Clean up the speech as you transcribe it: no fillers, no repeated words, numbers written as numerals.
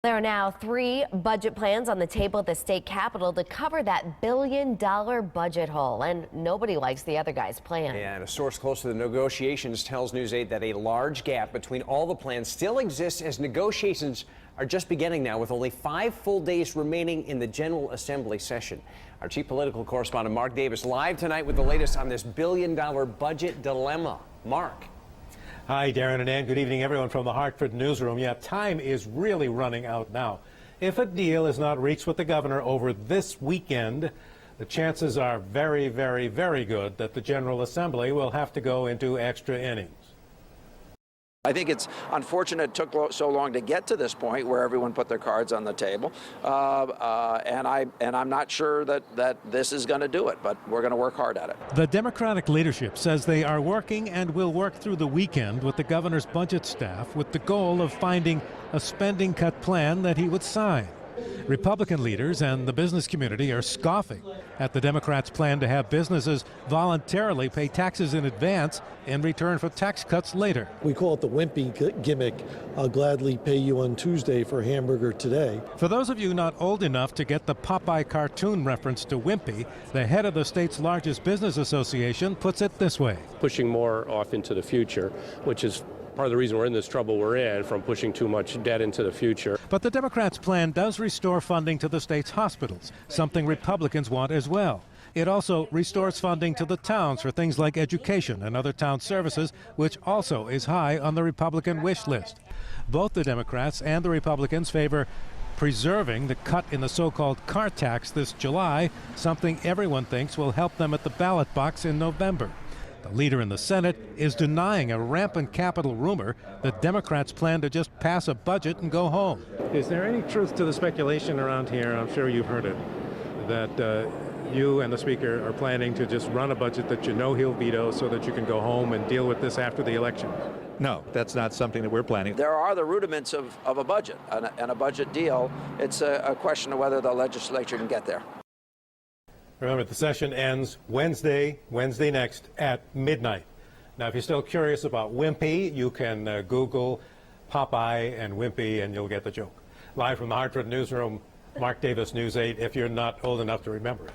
There are now 3 budget plans on the table at the state capitol to cover that billion-dollar budget hole, and nobody likes the other guy's plan. Yeah, and a source close to the negotiations tells News 8 that a large gap between all the plans still exists as negotiations are just beginning now, with only 5 full days remaining in the General Assembly session. Our chief political correspondent Mark Davis live tonight with the latest on this billion-dollar budget dilemma. Mark. Hi, Darren and Ann. Good evening, everyone from the Hartford newsroom. Yeah, time is really running out now. If a deal is not reached with the governor over this weekend, the chances are very, very, very good that the General Assembly will have to go into extra innings. I think it's unfortunate it took so long to get to this point where everyone put their cards on the table, and I'm not sure that this is going to do it, but we're going to work hard at it. The Democratic leadership says they are working and will work through the weekend with the governor's budget staff with the goal of finding a spending cut plan that he would sign. Republican leaders and the business community are scoffing at the Democrats' plan to have businesses voluntarily pay taxes in advance in return for tax cuts later. We call it the wimpy gimmick. I'll gladly pay you on Tuesday for a hamburger today. For those of you not old enough to get the Popeye cartoon reference to wimpy, the head of the state's largest business association puts it this way. Pushing more off into the future, which is part of the reason we're in this trouble we're in, from pushing too much debt into the future. But the Democrats' plan does restore funding to the state's hospitals, something Republicans want as well. It also restores funding to the towns for things like education and other town services, which also is high on the Republican wish list. Both the Democrats and the Republicans favor preserving the cut in the so-called car tax this July, something everyone thinks will help them at the ballot box in November. The leader in the Senate is denying a rampant Capitol rumor that Democrats plan to just pass a budget and go home. Is there any truth to the speculation around here, I'm sure you've heard it, that you and the Speaker are planning to just run a budget that you know he'll veto so that you can go home and deal with this after the election? No, that's not something that we're planning. There are the rudiments of a budget and a budget deal. It's a question of whether the legislature can get there. Remember, the session ends Wednesday next at midnight. Now, if you're still curious about wimpy, you can Google Popeye and wimpy and you'll get the joke. Live from the Hartford newsroom, Mark Davis, News 8, if you're not old enough to remember it.